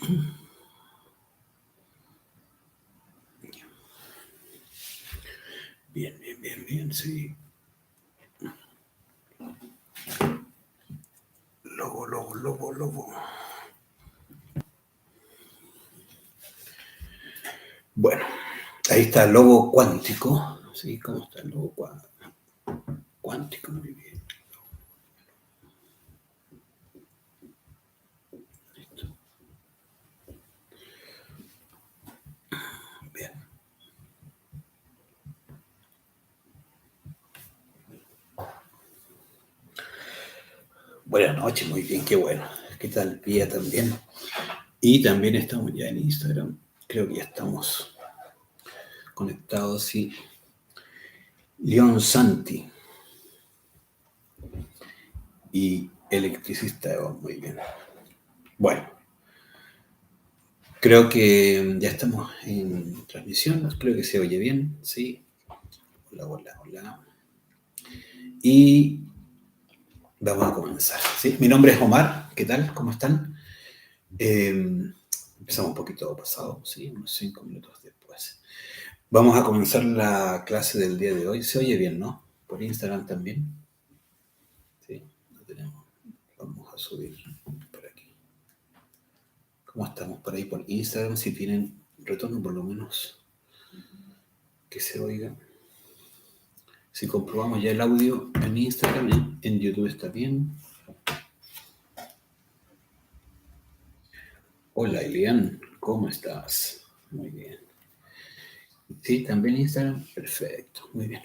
Bien, bien, bien, bien, sí. Lobo, lobo, lobo, lobo. Bueno, ahí está el lobo cuántico. Sí, ¿cómo está el lobo cuántico? Muy bien. Listo. Bien. Buenas noches, muy bien, qué bueno. ¿Qué tal, Pía también? Y también estamos ya en Instagram. Creo que ya estamos conectados, sí. León Santi y electricista Eva, muy bien. Bueno, creo que ya estamos en transmisión, creo que se oye bien, sí. Hola, hola, hola. Y vamos a comenzar, ¿sí? Mi nombre es Omar, ¿qué tal? ¿Cómo están? Empezamos un poquito pasado, ¿sí? Unos 5 minutos después. Vamos a comenzar la clase del día de hoy. Se oye bien, ¿no? Por Instagram también. Sí, lo tenemos. Vamos a subir por aquí. ¿Cómo estamos por ahí por Instagram? Si tienen retorno, por lo menos que se oiga. Si comprobamos ya el audio en Instagram, en YouTube está bien. Hola, Elian, ¿cómo estás? Muy bien. Sí, también Instagram. Perfecto, muy bien.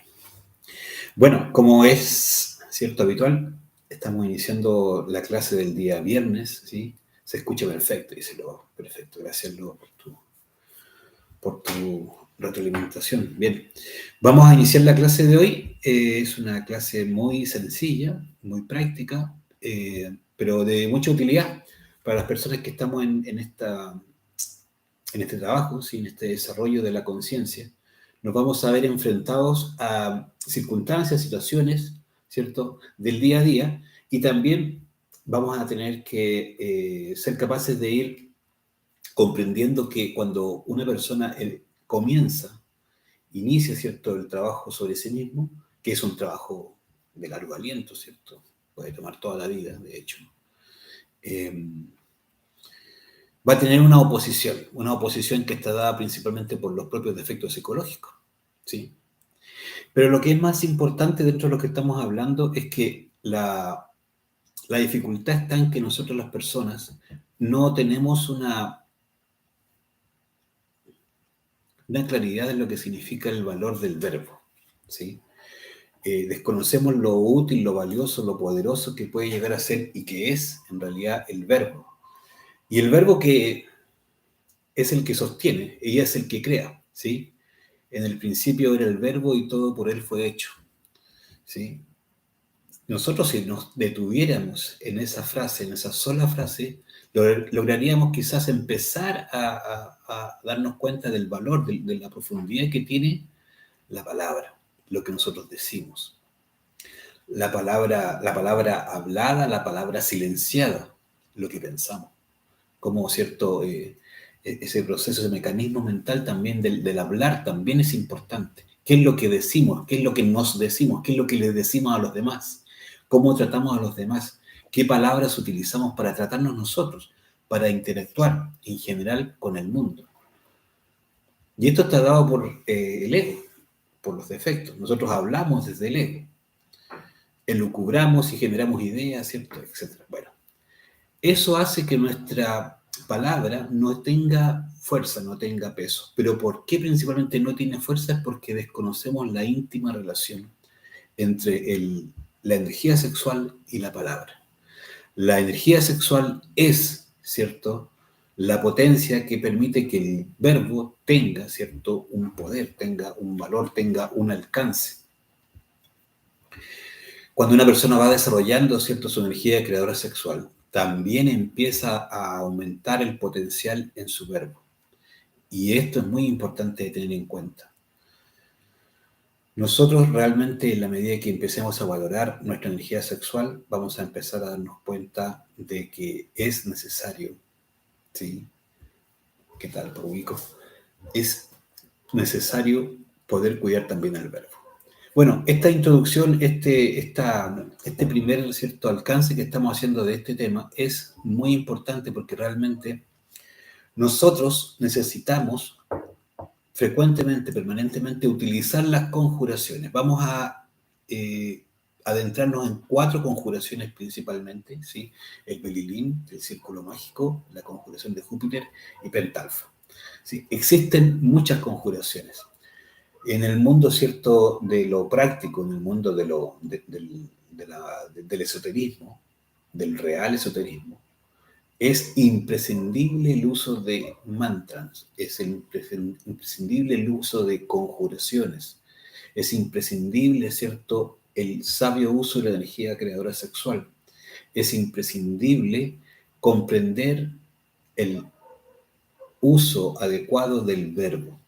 Bueno, como es cierto habitual, estamos iniciando la clase del día viernes, ¿sí? Se escucha perfecto, dice Lobo. Perfecto, gracias Lobo por tu retroalimentación. Bien, vamos a iniciar la clase de hoy. Es una clase muy sencilla, muy práctica, pero de mucha utilidad para las personas que estamos en este trabajo, ¿sí? En este desarrollo de la conciencia. Nos vamos a ver enfrentados a circunstancias, situaciones, ¿cierto?, del día a día, y también vamos a tener que ser capaces de ir comprendiendo que cuando una persona inicia, ¿cierto?, el trabajo sobre sí mismo, que es un trabajo de largo aliento, ¿cierto? Puede tomar toda la vida, de hecho. Va a tener una oposición que está dada principalmente por los propios defectos psicológicos, ¿sí? Pero lo que es más importante dentro de lo que estamos hablando es que la dificultad está en que nosotros las personas no tenemos una claridad de lo que significa el valor del verbo, ¿sí? Desconocemos lo útil, lo valioso, lo poderoso que puede llegar a ser y que es en realidad el verbo. Y el verbo que es el que sostiene, y es el que crea, ¿sí? En el principio era el verbo y todo por él fue hecho, ¿sí? Nosotros si nos detuviéramos en esa frase, en esa sola frase, lograríamos quizás empezar a darnos cuenta del valor, de la profundidad que tiene la palabra, lo que nosotros decimos. La palabra hablada, la palabra silenciada, lo que pensamos. Como cierto, ese proceso, ese mecanismo mental también del hablar también es importante. ¿Qué es lo que decimos? ¿Qué es lo que nos decimos? ¿Qué es lo que le decimos a los demás? ¿Cómo tratamos a los demás? ¿Qué palabras utilizamos para tratarnos nosotros? Para interactuar en general con el mundo. Y esto está dado por el ego, por los defectos. Nosotros hablamos desde el ego. Elucubramos y generamos ideas, ¿cierto? Etcétera. Bueno, eso hace que nuestra palabra no tenga fuerza, no tenga peso. Pero ¿por qué principalmente no tiene fuerza? Es porque desconocemos la íntima relación entre la energía sexual y la palabra. La energía sexual es, ¿cierto?, la potencia que permite que el verbo tenga, ¿cierto?, un poder, tenga un valor, tenga un alcance. Cuando una persona va desarrollando, ¿cierto?, su energía creadora sexual, también empieza a aumentar el potencial en su verbo. Y esto es muy importante de tener en cuenta. Nosotros realmente, en la medida que empecemos a valorar nuestra energía sexual, vamos a empezar a darnos cuenta de que es necesario, ¿sí?, ¿qué tal, Ubico? Es necesario poder cuidar también al verbo. Bueno, esta introducción, este primer cierto alcance que estamos haciendo de este tema es muy importante porque realmente nosotros necesitamos frecuentemente, permanentemente, utilizar las conjuraciones. Vamos a adentrarnos en 4 conjuraciones principalmente, ¿sí? El Belilín, el círculo mágico, la conjuración de Júpiter y Pentalfa. ¿Sí? Existen muchas conjuraciones. En el mundo, ¿cierto?, de lo práctico, en el mundo del esoterismo, del real esoterismo, es imprescindible el uso de mantras, es imprescindible el uso de conjuraciones, es imprescindible, ¿cierto?, el sabio uso de la energía creadora sexual, es imprescindible comprender el uso adecuado del verbo.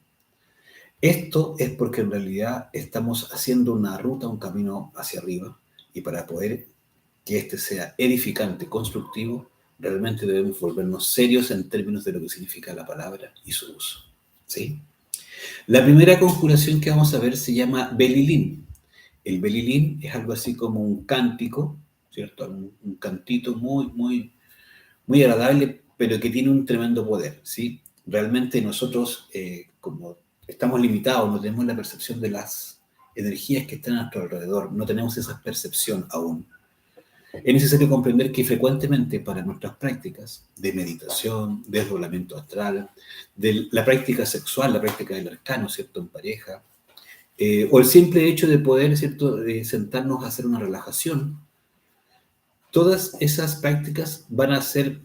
Esto es porque en realidad estamos haciendo una ruta, un camino hacia arriba, y para poder que este sea edificante, constructivo, realmente debemos volvernos serios en términos de lo que significa la palabra y su uso. ¿Sí? La primera conjuración que vamos a ver se llama Belilín. El Belilín es algo así como un cántico, ¿cierto? Un cantito muy agradable, pero que tiene un tremendo poder, ¿sí? Realmente nosotros, como estamos limitados, no tenemos la percepción de las energías que están a nuestro alrededor, no tenemos esa percepción aún. Es necesario comprender que frecuentemente para nuestras prácticas de meditación, de desdoblamiento astral, de la práctica sexual, la práctica del arcano, ¿cierto?, en pareja, o el simple hecho de poder, ¿cierto?, sentarnos a hacer una relajación, todas esas prácticas van a ser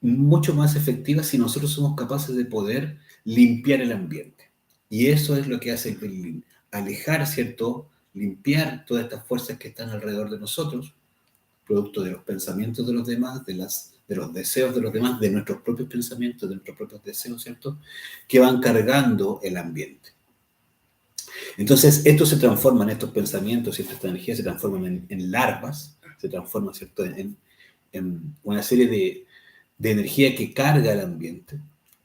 mucho más efectivas si nosotros somos capaces de poder limpiar el ambiente. Y eso es lo que hace el Belilín, alejar, ¿cierto?, limpiar todas estas fuerzas que están alrededor de nosotros, producto de los pensamientos de los demás, de los deseos de los demás, de nuestros propios pensamientos, de nuestros propios deseos, ¿cierto?, que van cargando el ambiente. Entonces, esto se transforma en estos pensamientos y estas energías se transforman en larvas, se transforman, ¿cierto?, en una serie de energía que carga el ambiente.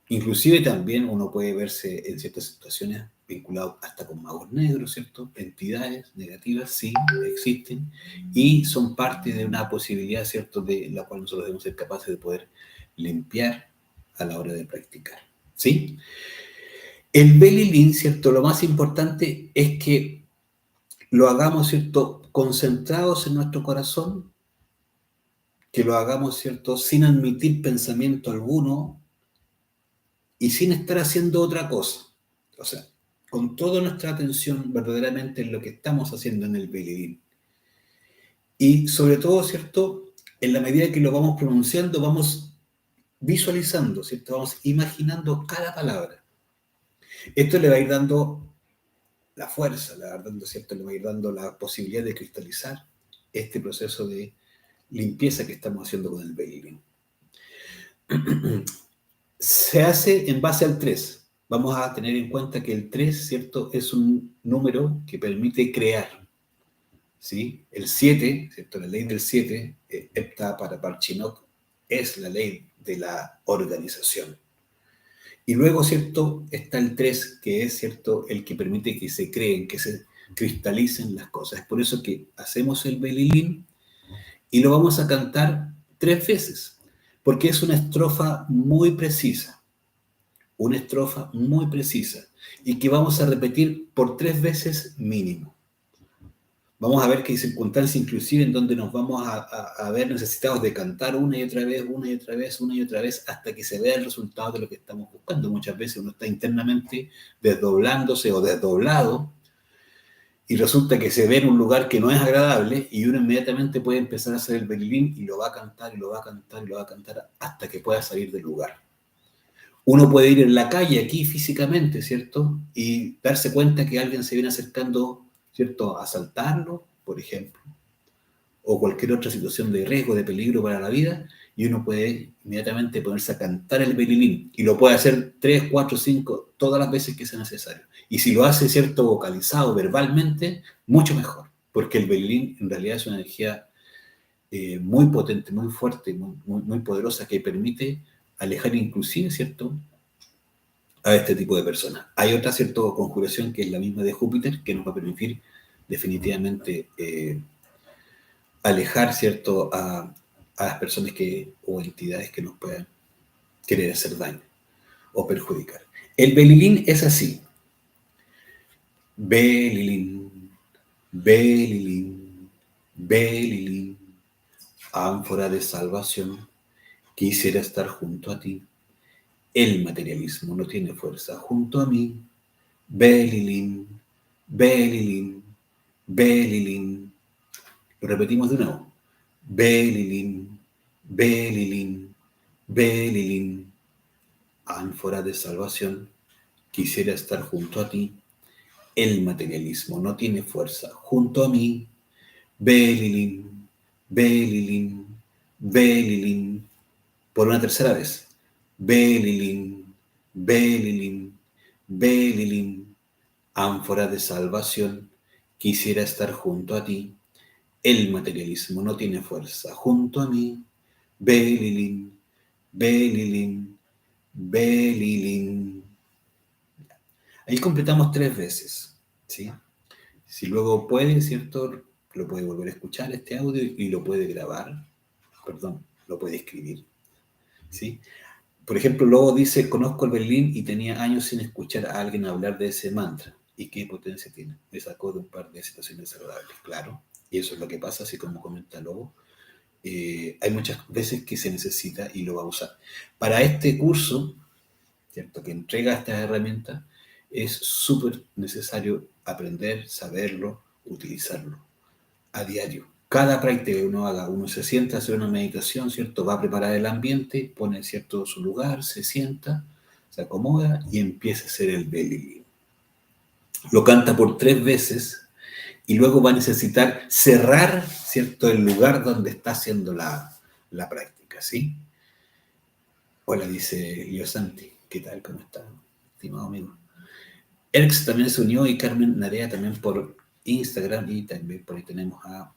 Inclusive también uno puede verse en ciertas situaciones vinculado hasta con magos negros, ¿cierto? Entidades negativas sí existen y son parte de una posibilidad, ¿cierto?, de la cual nosotros debemos ser capaces de poder limpiar a la hora de practicar, ¿sí? El Belilín, ¿cierto? Lo más importante es que lo hagamos, ¿cierto?, concentrados en nuestro corazón, que lo hagamos, ¿cierto?, sin admitir pensamiento alguno y sin estar haciendo otra cosa. O sea, con toda nuestra atención verdaderamente en lo que estamos haciendo en el Belilín. Y sobre todo, ¿cierto?, en la medida que lo vamos pronunciando, vamos visualizando, ¿cierto?, vamos imaginando cada palabra. Esto le va a ir dando la fuerza, le va a ir dando, ¿cierto?, le va a ir dando la posibilidad de cristalizar este proceso de limpieza que estamos haciendo con el Belilín. Se hace en base al 3. Vamos a tener en cuenta que el 3, ¿cierto?, es un número que permite crear, ¿sí? El 7, ¿cierto?, la ley del 7, Hepta para Parchinok, es la ley de la organización. Y luego, ¿cierto?, está el 3, que es, ¿cierto?, el que permite que se creen, que se cristalicen las cosas. Es por eso que hacemos el Belilín y lo vamos a cantar 3 veces, porque es una estrofa muy precisa. Una estrofa muy precisa y que vamos a repetir por 3 veces mínimo. Vamos a ver que hay circunstancias inclusive en donde nos vamos a ver necesitados de cantar una y otra vez, una y otra vez, una y otra vez, hasta que se vea el resultado de lo que estamos buscando. Muchas veces uno está internamente desdoblándose o desdoblado y resulta que se ve en un lugar que no es agradable y uno inmediatamente puede empezar a hacer el Belilín y lo va a cantar y lo va a cantar y lo va a cantar hasta que pueda salir del lugar. Uno puede ir en la calle aquí físicamente, ¿cierto?, y darse cuenta que alguien se viene acercando, ¿cierto?, a asaltarlo, por ejemplo, o cualquier otra situación de riesgo, de peligro para la vida, y uno puede inmediatamente ponerse a cantar el Belilín, y lo puede hacer 3, 4, 5, todas las veces que sea necesario. Y si lo hace, ¿cierto?, vocalizado, verbalmente, mucho mejor, porque el Belilín en realidad es una energía muy potente, muy fuerte, muy poderosa, que permite alejar inclusive, ¿cierto?, a este tipo de personas. Hay otra, ¿cierto?, conjuración que es la misma de Júpiter, que nos va a permitir definitivamente alejar, ¿cierto?, a las personas o entidades que nos puedan querer hacer daño o perjudicar. El Belilín es así. Belilín, Belilín, Belilín, ánfora de salvación, quisiera estar junto a ti. El materialismo no tiene fuerza junto a mí. Belilín, Belilín, Belilín. Lo repetimos de nuevo. Belilín, Belilín, Belilín, ánfora de salvación, quisiera estar junto a ti. El materialismo no tiene fuerza junto a mí. Belilín, Belilín, Belilín. Por una tercera vez. Belilín, Belilín, Belilín, ánfora de salvación, quisiera estar junto a ti. El materialismo no tiene fuerza junto a mí. Belilín, Belilín, Belilín. Ahí completamos 3 veces, ¿sí? Si luego puede, ¿cierto? Lo puede volver a escuchar este audio y lo puede grabar, perdón, lo puede escribir, ¿sí? Por ejemplo, luego dice, conozco el Belilín y tenía años sin escuchar a alguien hablar de ese mantra. ¿Y qué potencia tiene? Me sacó de un par de situaciones desagradables, claro. Y eso es lo que pasa, así como comenta Lobo. Hay muchas veces que se necesita y lo va a usar. Para este curso, ¿cierto?, que entrega estas herramientas, es súper necesario aprender, saberlo, utilizarlo a diario. Cada práctica que uno haga, uno se sienta a hacer una meditación, ¿cierto? Va a preparar el ambiente, pone, ¿cierto?, su lugar, se sienta, se acomoda y empieza a hacer el Belilín. Lo canta por 3 veces y luego va a necesitar cerrar, ¿cierto?, el lugar donde está haciendo la práctica, ¿sí? Hola, dice Leo Santi. ¿Qué tal? ¿Cómo está, estimado amigo? Erx también se unió y Carmen Narea también por Instagram y también por ahí tenemos a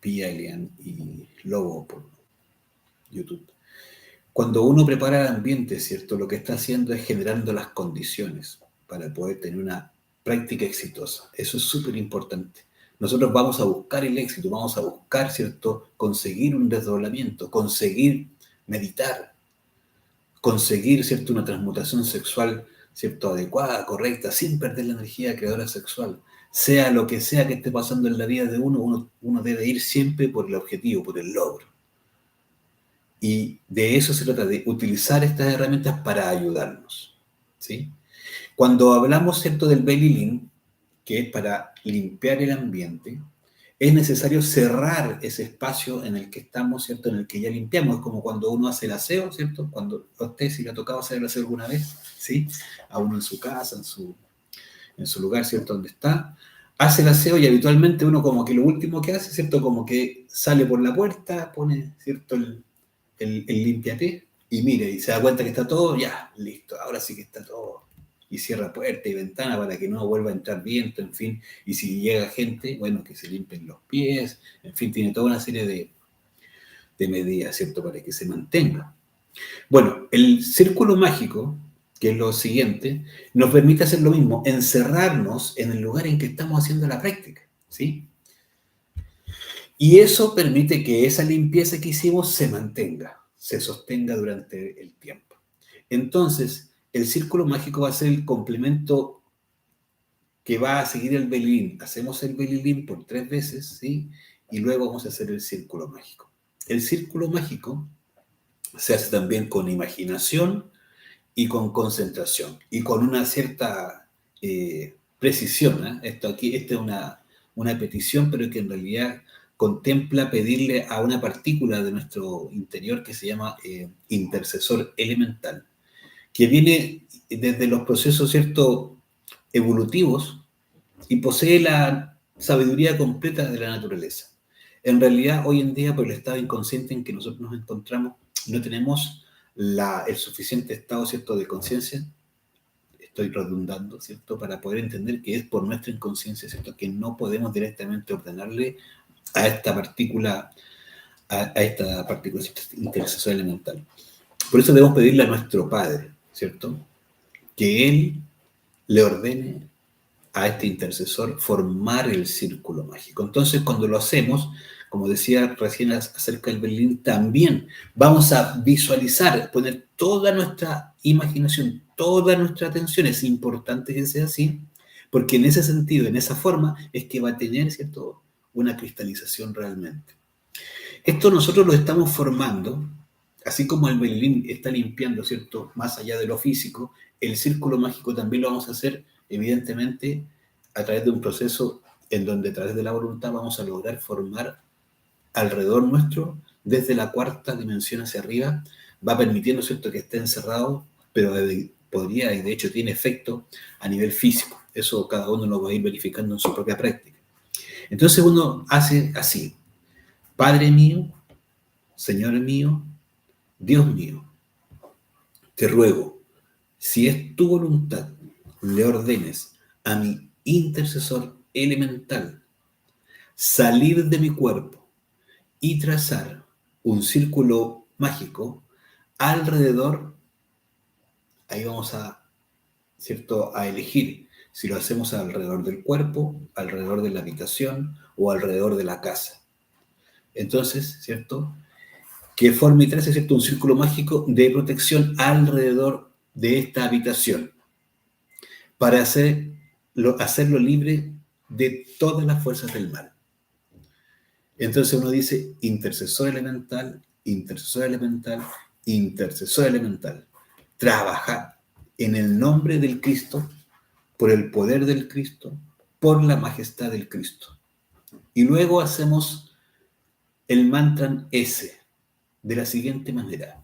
Pia Elian y Lobo por YouTube. Cuando uno prepara el ambiente, ¿cierto?, lo que está haciendo es generando las condiciones para poder tener una práctica exitosa. Eso es súper importante. Nosotros vamos a buscar el éxito, vamos a buscar, ¿cierto?, conseguir un desdoblamiento, conseguir meditar, conseguir, ¿cierto?, una transmutación sexual, ¿cierto?, adecuada, correcta, sin perder la energía creadora sexual. Sea lo que sea que esté pasando en la vida de uno debe ir siempre por el objetivo, por el logro. Y de eso se trata, de utilizar estas herramientas para ayudarnos, ¿sí? Cuando hablamos, ¿cierto?, del Belilín, que es para limpiar el ambiente, es necesario cerrar ese espacio en el que estamos, ¿cierto?, en el que ya limpiamos. Es como cuando uno hace el aseo, ¿cierto? Cuando a usted si le ha tocado hacer el aseo alguna vez, ¿sí? A uno en su casa, en su lugar, ¿cierto?, donde está, hace el aseo y habitualmente uno como que lo último que hace, ¿cierto?, como que sale por la puerta, pone, ¿cierto?, el limpiapié y mire, y se da cuenta que está todo, ya, listo, ahora sí que está todo. Y cierra puerta y ventana para que no vuelva a entrar viento, en fin. Y si llega gente, bueno, que se limpien los pies, en fin, tiene toda una serie de medidas, ¿cierto?, para que se mantenga. Bueno, el círculo mágico, que es lo siguiente, nos permite hacer lo mismo, encerrarnos en el lugar en que estamos haciendo la práctica, ¿sí? Y eso permite que esa limpieza que hicimos se mantenga, se sostenga durante el tiempo. Entonces, el círculo mágico va a ser el complemento que va a seguir el Belilín. Hacemos el Belilín por 3 veces, ¿sí? Y luego vamos a hacer el círculo mágico. El círculo mágico se hace también con imaginación y con concentración y con una cierta precisión, ¿eh? Esto es una petición, pero que en realidad contempla pedirle a una partícula de nuestro interior que se llama intercesor elemental, que viene desde los procesos, ¿cierto?, evolutivos y posee la sabiduría completa de la naturaleza. En realidad, hoy en día, por el estado inconsciente en que nosotros nos encontramos, no tenemos el suficiente estado, ¿cierto?, de conciencia, estoy redundando, ¿cierto?, para poder entender que es por nuestra inconsciencia, ¿cierto?, que no podemos directamente ordenarle a esta partícula, intercesora elemental. Por eso debemos pedirle a nuestro Padre, ¿cierto? Que él le ordene a este intercesor formar el círculo mágico. Entonces, cuando lo hacemos, como decía recién acerca del Berlín, también vamos a visualizar, poner toda nuestra imaginación, toda nuestra atención. Es importante que sea así, porque en ese sentido, en esa forma, es que va a tener, ¿cierto?, una cristalización realmente. Esto nosotros lo estamos formando, así como el Berlín está limpiando, ¿cierto?, más allá de lo físico, el círculo mágico también lo vamos a hacer, evidentemente, a través de un proceso en donde a través de la voluntad vamos a lograr formar alrededor nuestro, desde la cuarta dimensión hacia arriba, va permitiendo, ¿cierto?, que esté encerrado, pero podría, y de hecho tiene efecto a nivel físico. Eso cada uno lo va a ir verificando en su propia práctica. Entonces uno hace así: Padre mío, Señor mío, Dios mío, te ruego, si es tu voluntad, le ordenes a mi intercesor elemental salir de mi cuerpo y trazar un círculo mágico alrededor. Ahí vamos a, ¿cierto?, a elegir si lo hacemos alrededor del cuerpo, alrededor de la habitación o alrededor de la casa. Entonces, ¿cierto?, que forme y trace, ¿cierto?, un círculo mágico de protección alrededor de esta habitación para hacerlo libre de todas las fuerzas del mal. Entonces uno dice intercesor elemental, intercesor elemental, intercesor elemental. Trabajar en el nombre del Cristo, por el poder del Cristo, por la majestad del Cristo. Y luego hacemos el mantra S de la siguiente manera.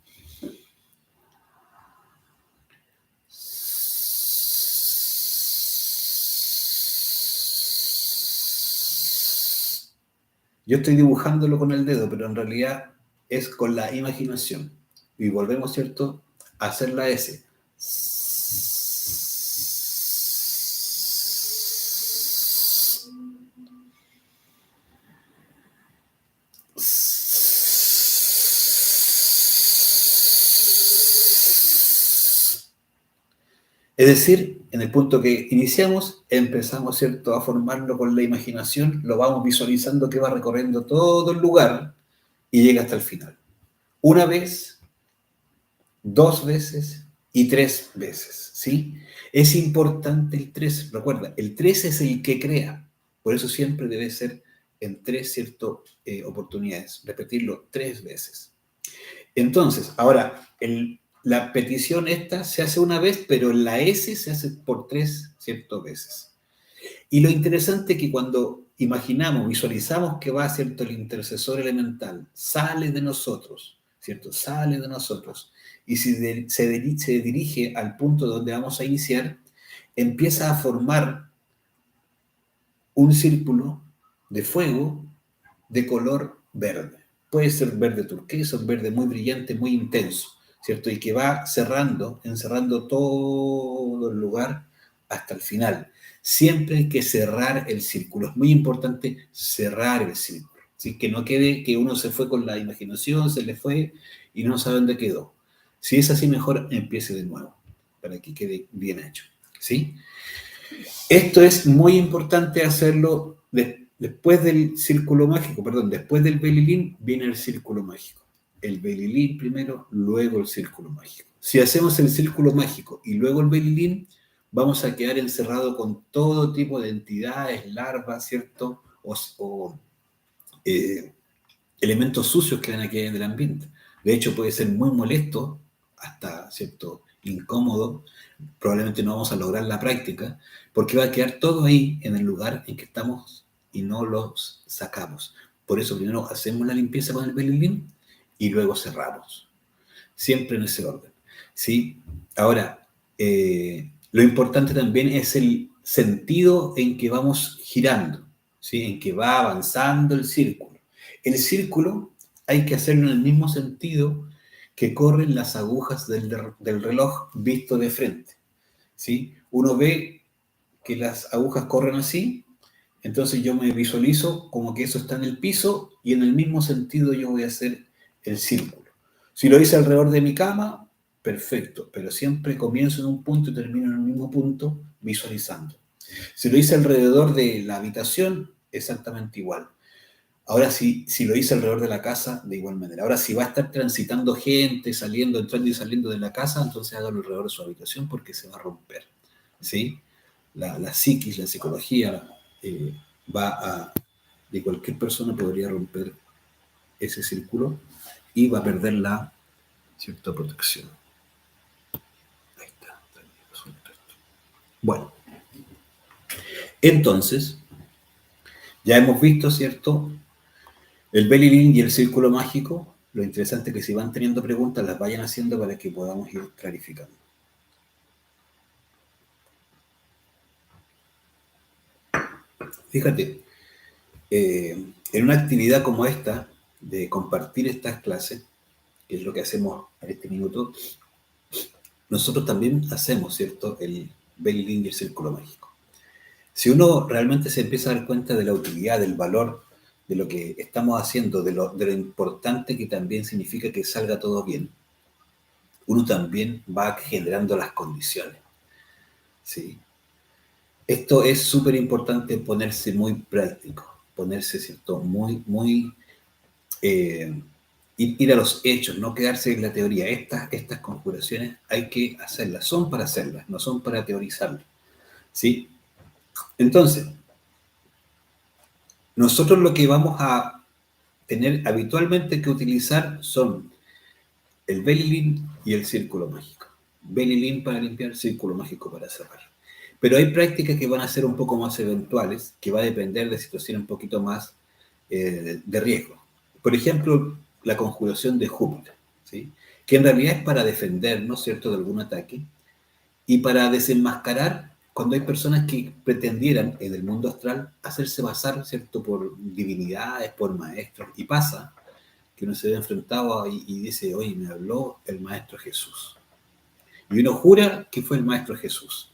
Yo estoy dibujándolo con el dedo, pero en realidad es con la imaginación. Y volvemos, ¿cierto?, a hacer la S. Es decir, en el punto que iniciamos, empezamos, ¿cierto?, a formarlo con la imaginación, lo vamos visualizando que va recorriendo todo el lugar y llega hasta el final. Una vez, dos veces y tres veces, ¿sí? Es importante el 3, recuerda, el 3 es el que crea, por eso siempre debe ser en 3, ¿cierto?, oportunidades, repetirlo 3 veces. Entonces, ahora, la petición esta se hace una vez, pero la S se hace por 3, ¿cierto?, veces. Y lo interesante es que cuando imaginamos, visualizamos que va, ¿cierto?, el intercesor elemental, sale de nosotros, ¿cierto?, sale de nosotros, y si se dirige al punto donde vamos a iniciar, empieza a formar un círculo de fuego de color verde. Puede ser verde turquesa, un verde muy brillante, muy intenso, ¿cierto? Y que va cerrando, encerrando todo el lugar hasta el final. Siempre hay que cerrar el círculo. Es muy importante cerrar el círculo. ¿Sí? Que no quede que uno se fue con la imaginación, se le fue y no sabe dónde quedó. Si es así, mejor empiece de nuevo, para que quede bien hecho. ¿Sí? Esto es muy importante hacerlo después del círculo mágico, perdón, después del Belilín viene el círculo mágico. El Belilín primero, luego el círculo mágico. Si hacemos el círculo mágico y luego el Belilín, vamos a quedar encerrados con todo tipo de entidades, larvas, ¿cierto? O elementos sucios que van a quedar en el ambiente. De hecho, puede ser muy molesto, hasta, ¿cierto?, incómodo. Probablemente no vamos a lograr la práctica, porque va a quedar todo ahí en el lugar en que estamos y no los sacamos. Por eso primero hacemos la limpieza con el Belilín y luego cerramos. Siempre en ese orden, ¿sí? Ahora, lo importante también es el sentido en que vamos girando, ¿sí?, en que va avanzando el círculo. El círculo hay que hacerlo en el mismo sentido que corren las agujas del reloj visto de frente, ¿sí? Uno ve que las agujas corren así, entonces yo me visualizo como que eso está en el piso y en el mismo sentido yo voy a hacer el círculo. Si lo hice alrededor de mi cama, perfecto, pero siempre comienzo en un punto y termino en el mismo punto visualizando. Si lo hice alrededor de la habitación, exactamente igual. Ahora, si lo hice alrededor de la casa, de igual manera. Ahora, si va a estar transitando gente, saliendo, entrando y saliendo de la casa, entonces hágalo alrededor de su habitación porque se va a romper. ¿Sí? La psiquis, la psicología, va a, de cualquier persona podría romper ese círculo y va a perder la cierta protección. Ahí está. Bueno, entonces, ya hemos visto, ¿cierto? El belly link y el círculo mágico. Lo interesante es que si van teniendo preguntas, las vayan haciendo para que podamos ir clarificando. Fíjate, en una actividad como esta, de compartir estas clases, que es lo que hacemos en este minuto, nosotros también hacemos, ¿cierto?, el belly link y el círculo mágico. Si uno realmente se empieza a dar cuenta de la utilidad, del valor de lo que estamos haciendo, de lo importante que también significa que salga todo bien, uno también va generando las condiciones, ¿sí? Esto es súper importante, ponerse muy práctico, ponerse, ¿cierto?, muy ir a los hechos, no quedarse en la teoría. Estas conjuraciones hay que hacerlas, son para hacerlas, no son para teorizarlas, ¿sí? Entonces, nosotros lo que vamos a tener habitualmente que utilizar son el belly link y el círculo mágico. Belly link para limpiar, círculo mágico para cerrar. Pero hay prácticas que van a ser un poco más eventuales, que va a depender de situaciones un poquito más de riesgo. Por ejemplo, la conjuración de Júpiter, ¿sí? Que en realidad es para defendernos, ¿cierto?, de algún ataque y para desenmascarar cuando hay personas que pretendieran en el mundo astral hacerse pasar, ¿cierto?, por divinidades, por maestros, y pasa que uno se ve enfrentado y dice, oye, me habló el Maestro Jesús. Y uno jura que fue el Maestro Jesús.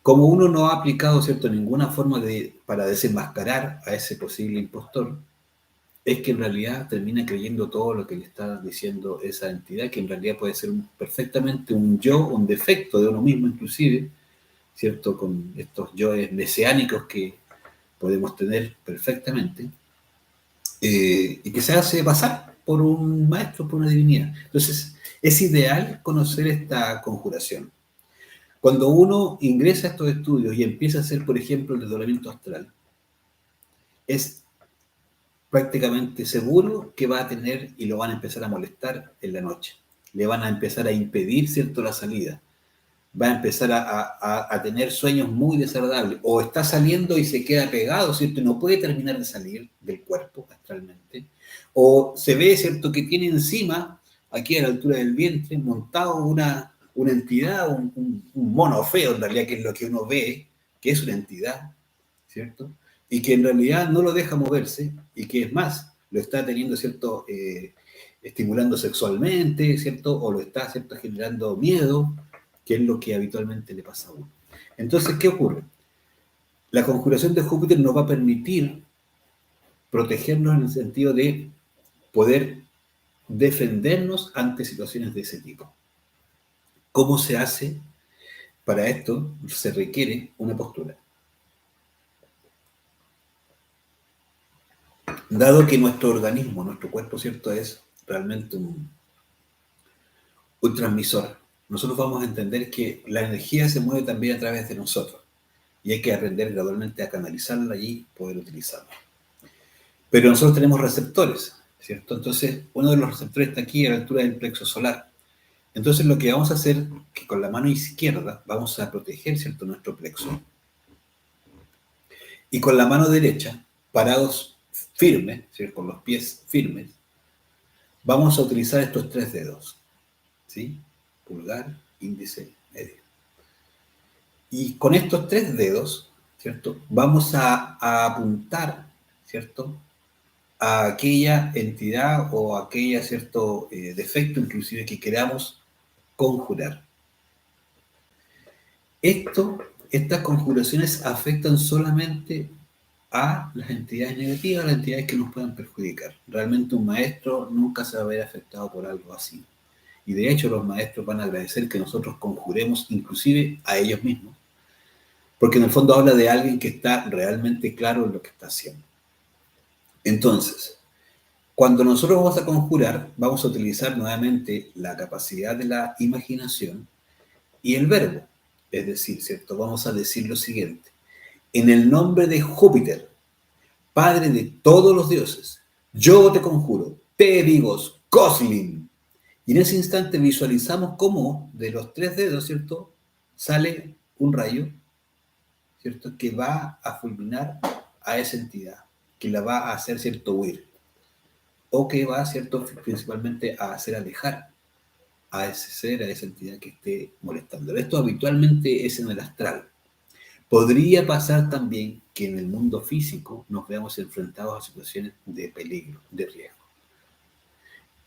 Como uno no ha aplicado, ¿cierto?, ninguna forma para desenmascarar a ese posible impostor, es que en realidad termina creyendo todo lo que le está diciendo esa entidad, que en realidad puede ser perfectamente un yo, un defecto de uno mismo inclusive, ¿cierto?, con estos yoes mesiánicos que podemos tener perfectamente, y que se hace pasar por un maestro, por una divinidad. Entonces, es ideal conocer esta conjuración. Cuando uno ingresa a estos estudios y empieza a hacer, por ejemplo, el desdoblamiento astral, es prácticamente seguro que va a tener y lo van a empezar a molestar en la noche. Le van a empezar a impedir, ¿cierto?, la salida. Va a empezar a tener sueños muy desagradables. O está saliendo y se queda pegado, ¿cierto? Y no puede terminar de salir del cuerpo astralmente. O se ve, ¿cierto?, que tiene encima, aquí a la altura del vientre, montado una entidad, un mono feo en realidad, que es lo que uno ve, que es una entidad, ¿cierto? Y que en realidad no lo deja moverse y que es más, lo está teniendo, ¿cierto?, estimulando sexualmente, ¿cierto? O lo está, ¿cierto?, generando miedo, que es lo que habitualmente le pasa a uno. Entonces, ¿qué ocurre? La conjuración de Júpiter nos va a permitir protegernos en el sentido de poder defendernos ante situaciones de ese tipo. ¿Cómo se hace? Para esto se requiere una postura. Dado que nuestro organismo, nuestro cuerpo, ¿cierto?, es realmente un transmisor, nosotros vamos a entender que la energía se mueve también a través de nosotros y hay que aprender gradualmente a canalizarla y poder utilizarla. Pero nosotros tenemos receptores, ¿cierto? Entonces, uno de los receptores está aquí a la altura del plexo solar. Entonces, lo que vamos a hacer es que con la mano izquierda vamos a proteger, ¿cierto?, nuestro plexo. Y con la mano derecha, parados firmes, ¿cierto?, con los pies firmes, vamos a utilizar estos tres dedos, ¿sí? Pulgar, índice, medio. Y con estos tres dedos, ¿cierto?, vamos a apuntar, ¿cierto?, a aquella entidad o a aquella cierto defecto inclusive que queramos conjurar. Estas conjuraciones afectan solamente a las entidades negativas, a las entidades que nos puedan perjudicar. Realmente un maestro nunca se va a ver afectado por algo así. Y de hecho los maestros van a agradecer que nosotros conjuremos inclusive a ellos mismos, porque en el fondo habla de alguien que está realmente claro en lo que está haciendo. Entonces, cuando nosotros vamos a conjurar, vamos a utilizar nuevamente la capacidad de la imaginación y el verbo. Es decir, ¿cierto? Vamos a decir lo siguiente. En el nombre de Júpiter, padre de todos los dioses, yo te conjuro, te digo, Coslin. Y en ese instante visualizamos cómo de los 3 dedos, ¿cierto? Sale un rayo, ¿cierto? Que va a fulminar a esa entidad, que la va a hacer, ¿cierto? Huir. O que va, ¿cierto? Principalmente a hacer alejar a ese ser, a esa entidad que esté molestando. Esto habitualmente es en el astral. Podría pasar también que en el mundo físico nos veamos enfrentados a situaciones de peligro, de riesgo.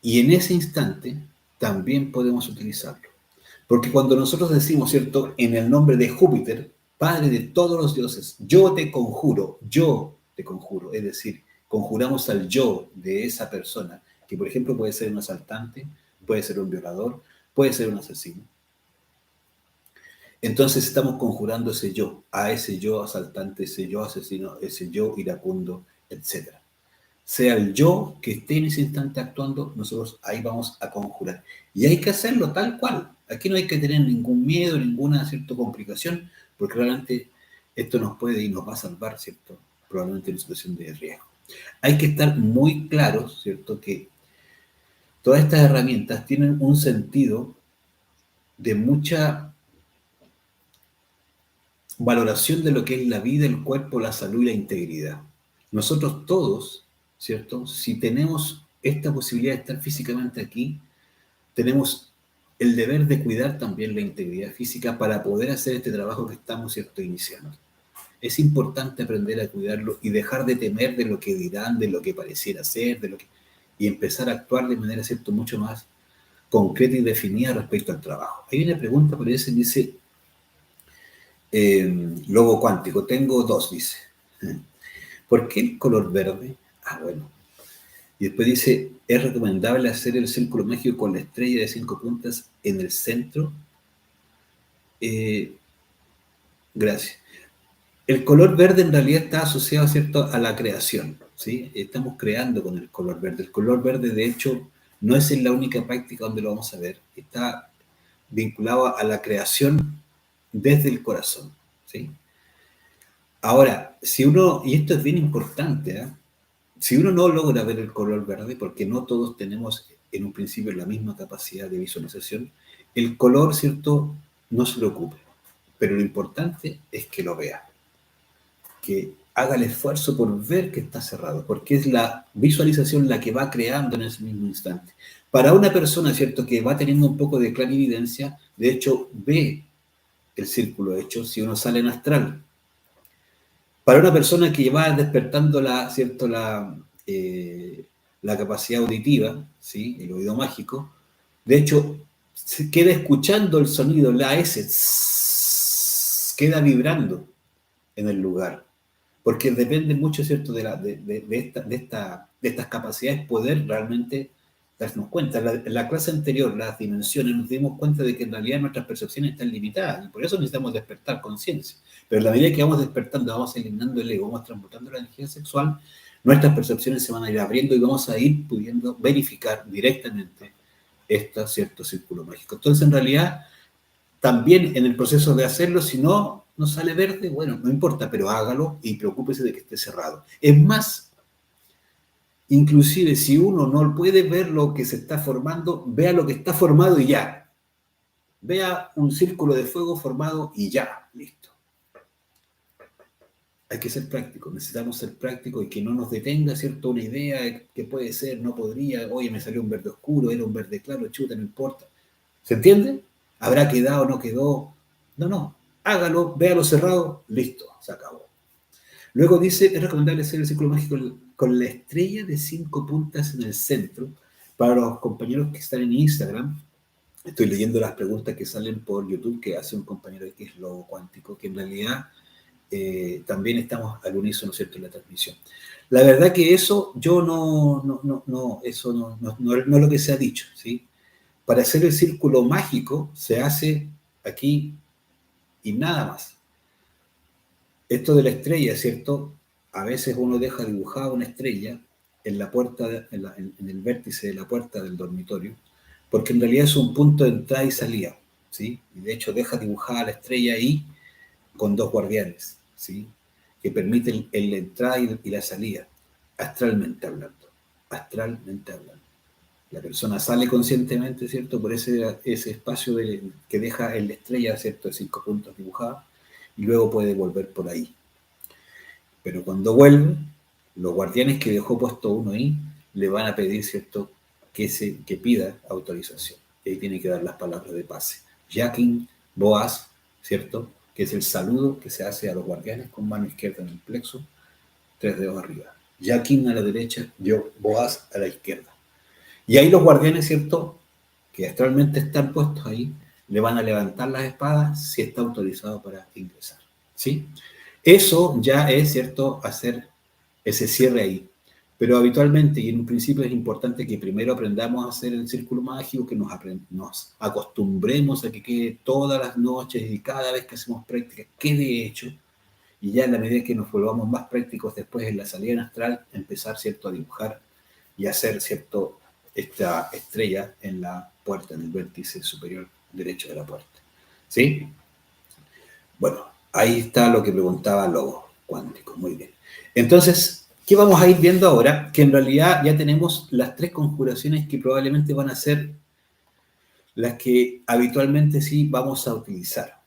Y en ese instante también podemos utilizarlo. Porque cuando nosotros decimos, ¿cierto? En el nombre de Júpiter, padre de todos los dioses, yo te conjuro, es decir, conjuramos al yo de esa persona, que por ejemplo puede ser un asaltante, puede ser un violador, puede ser un asesino. Entonces estamos conjurando ese yo, a ese yo asaltante, ese yo asesino, ese yo iracundo, etc. Sea el yo que esté en ese instante actuando, nosotros ahí vamos a conjurar. Y hay que hacerlo tal cual. Aquí no hay que tener ningún miedo, ninguna cierta complicación, porque realmente esto nos puede y nos va a salvar, ¿cierto? Probablemente en una situación de riesgo. Hay que estar muy claros, ¿cierto? Que todas estas herramientas tienen un sentido de mucha valoración de lo que es la vida, el cuerpo, la salud y la integridad. Nosotros todos, ¿cierto? Si tenemos esta posibilidad de estar físicamente aquí, tenemos el deber de cuidar también la integridad física para poder hacer este trabajo que estamos, ¿cierto?, iniciando. Es importante aprender a cuidarlo y dejar de temer de lo que dirán, de lo que pareciera ser, y empezar a actuar de manera, ¿cierto?, mucho más concreta y definida respecto al trabajo. Hay una pregunta, por eso dice, logo cuántico, tengo 2, dice. ¿Por qué el color verde? Ah, bueno. Y después dice, es recomendable hacer el círculo mágico con la estrella de 5 puntas en el centro. Gracias. El color verde en realidad está asociado, ¿cierto?, a la creación, ¿sí? Estamos creando con el color verde. El color verde, de hecho, no es en la única práctica donde lo vamos a ver. Está vinculado a la creación desde el corazón, ¿sí? Ahora, si uno, y esto es bien importante, ¿eh? Si uno no logra ver el color verde, porque no todos tenemos en un principio la misma capacidad de visualización, el color, ¿cierto?, no se preocupe. Pero lo importante es que lo vea, que haga el esfuerzo por ver que está cerrado, porque es la visualización la que va creando en ese mismo instante. Para una persona, ¿cierto?, que va teniendo un poco de clarividencia, de hecho, ve el círculo hecho si uno sale en astral. Para una persona que va despertando ¿cierto?, la capacidad auditiva, ¿sí?, el oído mágico, de hecho, se queda escuchando el sonido, la S, queda vibrando en el lugar, porque depende mucho, ¿cierto?, de estas capacidades poder realmente darnos cuenta. En la clase anterior, las dimensiones, nos dimos cuenta de que en realidad nuestras percepciones están limitadas y por eso necesitamos despertar conciencia. Pero a la medida que vamos despertando, vamos eliminando el ego, vamos transmutando la energía sexual, nuestras percepciones se van a ir abriendo y vamos a ir pudiendo verificar directamente este cierto círculo mágico. Entonces, en realidad, también en el proceso de hacerlo, si no sale verde, bueno, no importa, pero hágalo y preocúpese de que esté cerrado. Es más, inclusive si uno no puede ver lo que se está formando, vea lo que está formado y ya. Vea un círculo de fuego formado y ya, listo. Hay que ser práctico, necesitamos ser prácticos y que no nos detenga, ¿cierto?, una idea que puede ser, no podría, oye, me salió un verde oscuro, era un verde claro, chuta, no importa. ¿Se entiende? ¿Habrá quedado o no quedó? No, hágalo, véalo cerrado, listo, se acabó. Luego dice, es recomendable hacer el círculo mágico con la estrella de 5 puntas en el centro. Para los compañeros que están en Instagram, estoy leyendo las preguntas que salen por YouTube que hace un compañero que es Logo Cuántico, que en realidad también estamos al unísono, ¿cierto?, en la transmisión. La verdad que eso yo eso no es lo que se ha dicho, ¿sí? Para hacer el círculo mágico se hace aquí y nada más. Esto de la estrella, ¿cierto? A veces uno deja dibujada una estrella en la puerta, en el vértice de la puerta del dormitorio, porque en realidad es un punto de entrada y salida, ¿sí? Y de hecho deja dibujada la estrella ahí con dos guardianes, ¿sí? Que permiten la entrada y la salida, astralmente hablando, astralmente hablando. La persona sale conscientemente, ¿cierto? Por ese espacio que deja en la estrella, ¿cierto? De 5 puntos dibujados, y luego puede volver por ahí. Pero cuando vuelve, los guardianes que dejó puesto uno ahí, le van a pedir, ¿cierto? Que pida autorización. Y ahí tiene que dar las palabras de pase. Jachin, Boaz, ¿cierto? Que es el saludo que se hace a los guardianes con mano izquierda en el plexo, 3 dedos arriba. Jachin a la derecha, Boaz a la izquierda. Y ahí los guardianes, ¿cierto? Que actualmente están puestos ahí, le van a levantar las espadas si está autorizado para ingresar. ¿Sí? Eso ya es, ¿cierto?, hacer ese cierre ahí. Pero habitualmente y en un principio es importante que primero aprendamos a hacer el círculo mágico, que nos acostumbremos a que quede todas las noches y cada vez que hacemos prácticas quede hecho, y ya en la medida que nos volvamos más prácticos después en la salida en astral, empezar, ¿cierto?, a dibujar y hacer, ¿cierto?, esta estrella en la puerta, en el vértice superior derecho de la puerta. ¿Sí? Bueno, ahí está lo que preguntaba Lobo cuántico, muy bien. Entonces, ¿qué vamos a ir viendo ahora? Que en realidad ya tenemos las 3 conjuraciones que probablemente van a ser las que habitualmente sí vamos a utilizar.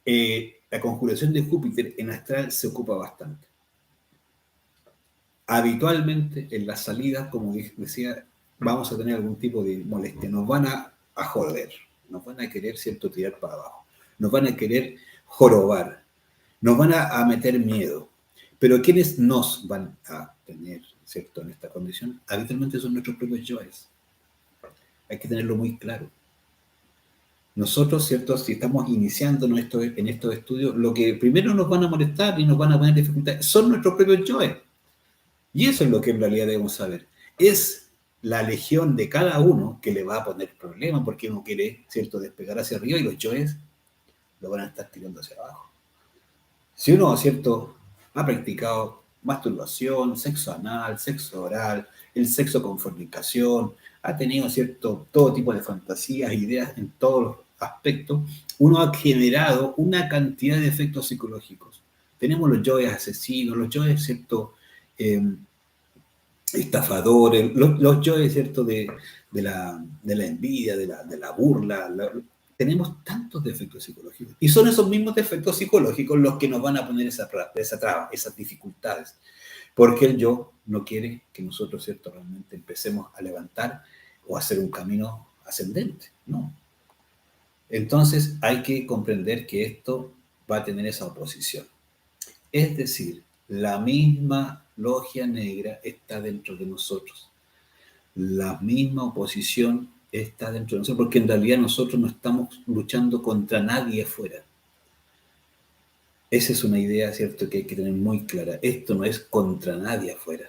La conjuración de Júpiter en astral se ocupa bastante. Habitualmente en las salidas, como decía, vamos a tener algún tipo de molestia. Nos van a joder, nos van a querer, ¿cierto?, tirar para abajo. Nos van a querer jorobar, nos van a meter miedo. Pero ¿quiénes nos van a tener, ¿cierto?, en esta condición? Habitualmente son nuestros propios yoes. Hay que tenerlo muy claro. Nosotros, ¿cierto?, si estamos iniciando en estos estudios, lo que primero nos van a molestar y nos van a poner dificultades son nuestros propios yoes. Y eso es lo que en realidad debemos saber. Es la legión de cada uno que le va a poner problemas porque uno quiere, ¿cierto?, despegar hacia arriba y los yoes lo van a estar tirando hacia abajo. Si uno, ¿cierto?, ha practicado masturbación, sexo anal, sexo oral, el sexo con fornicación, ha tenido, ¿cierto?, todo tipo de fantasías, ideas en todos los aspectos, uno ha generado una cantidad de efectos psicológicos. Tenemos los yoes asesinos, los yoes, ¿cierto?, estafadores, los yoes, ¿cierto?, de la envidia, de la burla. Tenemos tantos defectos psicológicos. Y son esos mismos defectos psicológicos los que nos van a poner esa traba, esas dificultades. Porque el yo no quiere que nosotros, ¿cierto?, realmente empecemos a levantar o a hacer un camino ascendente. No. Entonces hay que comprender que esto va a tener esa oposición. Es decir, la misma logia negra está dentro de nosotros. La misma oposición está dentro de nosotros, porque en realidad nosotros no estamos luchando contra nadie afuera. Esa es una idea, ¿cierto?, que hay que tener muy clara. Esto no es contra nadie afuera.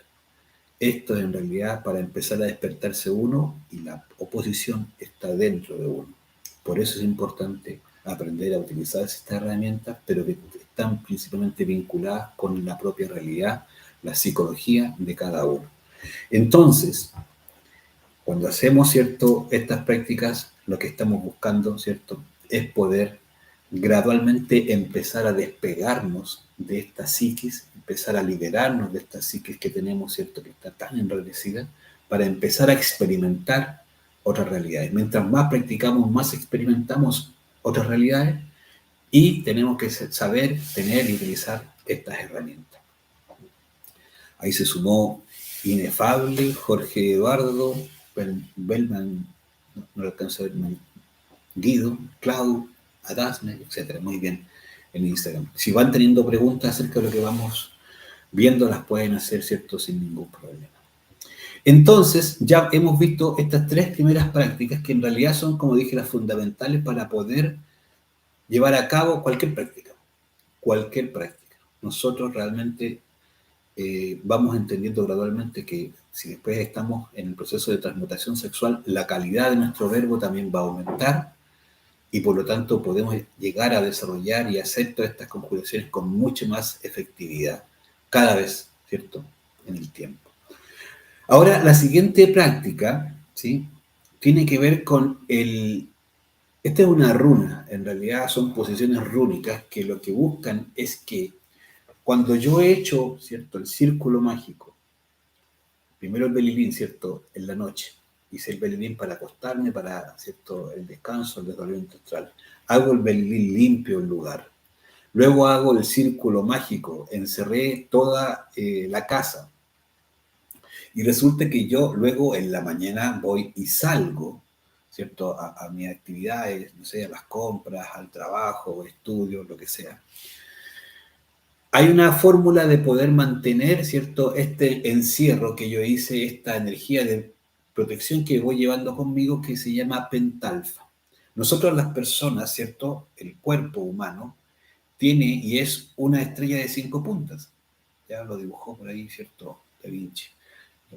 Esto es en realidad para empezar a despertarse uno y la oposición está dentro de uno. Por eso es importante aprender a utilizar estas herramientas, pero que están principalmente vinculadas con la propia realidad, la psicología de cada uno. Entonces, cuando hacemos, ¿cierto?, estas prácticas, lo que estamos buscando, ¿cierto?, es poder gradualmente empezar a despegarnos de esta psiquis, empezar a liberarnos de esta psiquis que tenemos, ¿cierto?, que está tan enrarecida, para empezar a experimentar otras realidades. Mientras más practicamos, más experimentamos otras realidades y tenemos que saber, tener y utilizar estas herramientas. Ahí se sumó Inefable, Jorge Eduardo, Bellman, no lo alcanzo a ver, Guido, Clau, Adasne, etc. Muy bien, en Instagram. Si van teniendo preguntas acerca de lo que vamos viendo, las pueden hacer, ¿cierto?, sin ningún problema. Entonces, ya hemos visto estas 3 primeras prácticas que en realidad son, como dije, las fundamentales para poder llevar a cabo cualquier práctica. Cualquier práctica. Nosotros realmente vamos entendiendo gradualmente que si después estamos en el proceso de transmutación sexual, la calidad de nuestro verbo también va a aumentar y por lo tanto podemos llegar a desarrollar y hacer todas estas conjugaciones con mucha más efectividad, cada vez, ¿cierto?, en el tiempo. Ahora, la siguiente práctica, ¿sí?, tiene que ver con el... Esta es una runa, en realidad son posiciones rúnicas que lo que buscan es que cuando yo he hecho, ¿cierto?, el círculo mágico, primero el belilín, ¿cierto?, en la noche, hice el belilín para acostarme, para, ¿cierto?, el descanso, el desdoblamiento astral. Hago el belilín limpio el lugar. Luego hago el círculo mágico, encerré toda la casa. Y resulta que yo luego en la mañana voy y salgo, ¿cierto?, a mis actividades, no sé, a las compras, al trabajo, estudio, lo que sea. Hay una fórmula de poder mantener, ¿cierto?, este encierro que yo hice, esta energía de protección que voy llevando conmigo que se llama pentalfa. Nosotros las personas, ¿cierto?, el cuerpo humano tiene y es una estrella de 5 puntas. Ya lo dibujó por ahí, ¿cierto?, Da Vinci.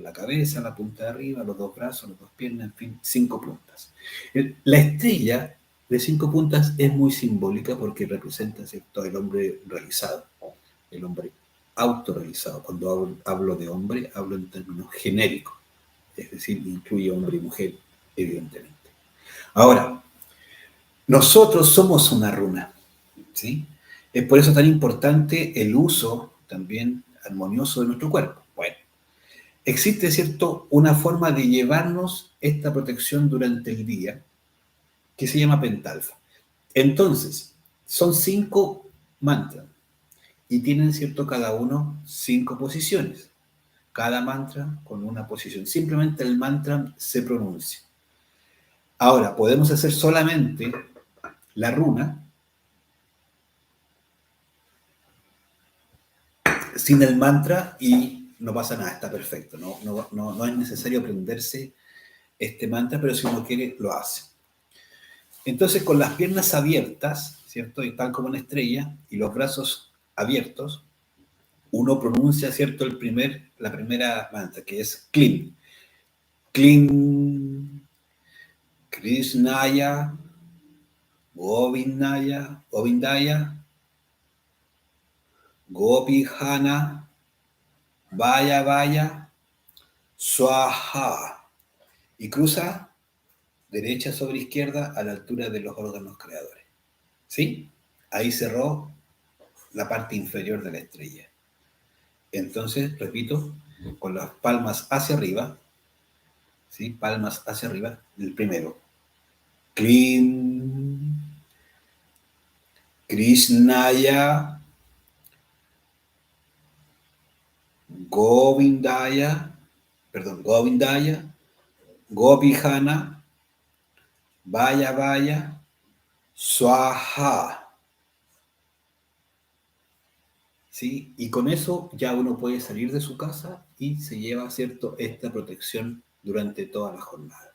La cabeza, la punta de arriba, los 2 brazos, las 2 piernas, en fin, 5 puntas. La estrella de 5 puntas es muy simbólica porque representa, ¿cierto?, el hombre realizado, el hombre autorrealizado. Cuando hablo de hombre, hablo en términos genéricos, es decir, incluye hombre y mujer, evidentemente. Ahora, nosotros somos una runa, ¿sí? Es por eso tan importante el uso también armonioso de nuestro cuerpo. Bueno, existe, ¿cierto?, una forma de llevarnos esta protección durante el día que se llama pentalfa. Entonces, son 5 mantras y tienen, ¿cierto?, cada uno 5 posiciones. Cada mantra con una posición. Simplemente el mantra se pronuncia. Ahora, podemos hacer solamente la runa sin el mantra y no pasa nada, está perfecto. No es necesario aprenderse este mantra, pero si uno quiere, lo hace. Entonces, con las piernas abiertas, ¿cierto?, y tal como una estrella, y los brazos abiertos, uno pronuncia, ¿cierto?, la primera mantra, que es Klim. Klim, Krishnaya, Govindaya, Gopihana, Vaya, Swaha. Y cruza derecha sobre izquierda a la altura de los órganos creadores. ¿Sí? Ahí cerró la parte inferior de la estrella. Entonces, repito, con las palmas hacia arriba, ¿sí?, palmas hacia arriba, el primero. Klim, Krishnaya, Govindaya, Gopihana, Vaya, Swaha. ¿Sí? Y con eso ya uno puede salir de su casa y se lleva, ¿cierto?, esta protección durante toda la jornada.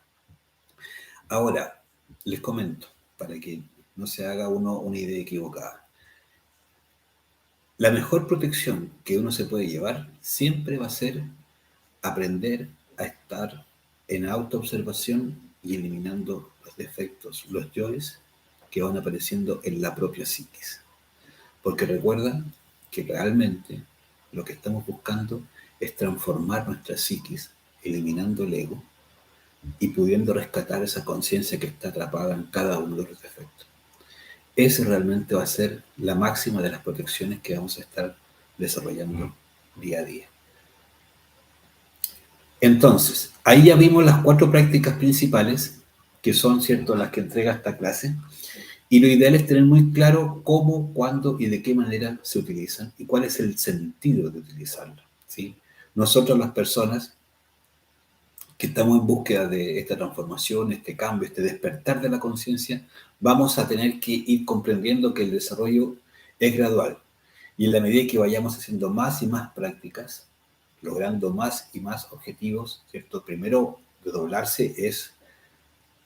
Ahora, les comento, para que no se haga uno una idea equivocada. La mejor protección que uno se puede llevar siempre va a ser aprender a estar en autoobservación y eliminando los defectos, los yoes que van apareciendo en la propia psiquis. Porque recuerda que realmente lo que estamos buscando es transformar nuestra psiquis, eliminando el ego y pudiendo rescatar esa conciencia que está atrapada en cada uno de los defectos. Ese realmente va a ser la máxima de las protecciones que vamos a estar desarrollando día a día. Entonces, ahí ya vimos las 4 prácticas principales, que son, ¿cierto?, las que entrega esta clase, y lo ideal es tener muy claro cómo, cuándo y de qué manera se utilizan y cuál es el sentido de utilizarlas, ¿sí? Nosotros las personas que estamos en búsqueda de esta transformación, este cambio, este despertar de la conciencia, vamos a tener que ir comprendiendo que el desarrollo es gradual. Y en la medida que vayamos haciendo más y más prácticas, logrando más y más objetivos, ¿cierto? Primero, doblarse es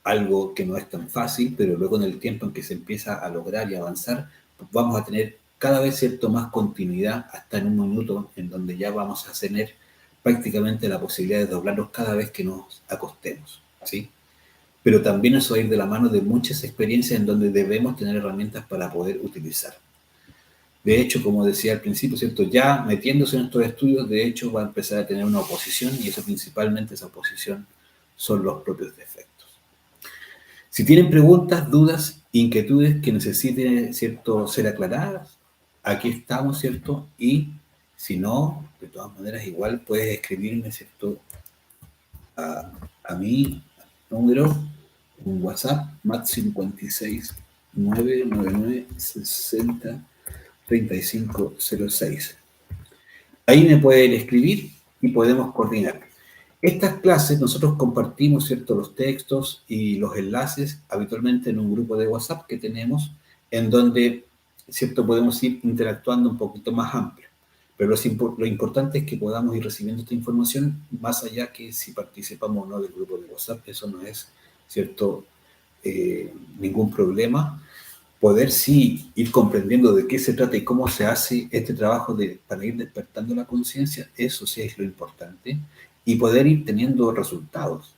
algo que no es tan fácil, pero luego en el tiempo en que se empieza a lograr y avanzar, vamos a tener cada vez, ¿cierto?, más continuidad hasta en un minuto en donde ya vamos a tener prácticamente la posibilidad de doblarnos cada vez que nos acostemos, ¿sí? Pero también eso va a ir de la mano de muchas experiencias en donde debemos tener herramientas para poder utilizar. De hecho, como decía al principio, ¿cierto? Ya metiéndose en estos estudios, de hecho, va a empezar a tener una oposición y eso principalmente, esa oposición, son los propios defectos. Si tienen preguntas, dudas, inquietudes que necesiten, ¿cierto?, ser aclaradas, aquí estamos, ¿cierto? Y si no, de todas maneras, igual puedes escribirme, ¿cierto?, a mi número, un WhatsApp, más 56 999 60 3506. Ahí me pueden escribir y podemos coordinar. Estas clases nosotros compartimos, ¿cierto?, los textos y los enlaces habitualmente en un grupo de WhatsApp que tenemos, en donde, ¿cierto?, podemos ir interactuando un poquito más amplio. Pero lo importante es que podamos ir recibiendo esta información más allá que si participamos o no del grupo de WhatsApp. Eso no es, ¿cierto?, ningún problema. Poder sí ir comprendiendo de qué se trata y cómo se hace este trabajo para ir despertando la conciencia, eso sí es lo importante, y poder ir teniendo resultados,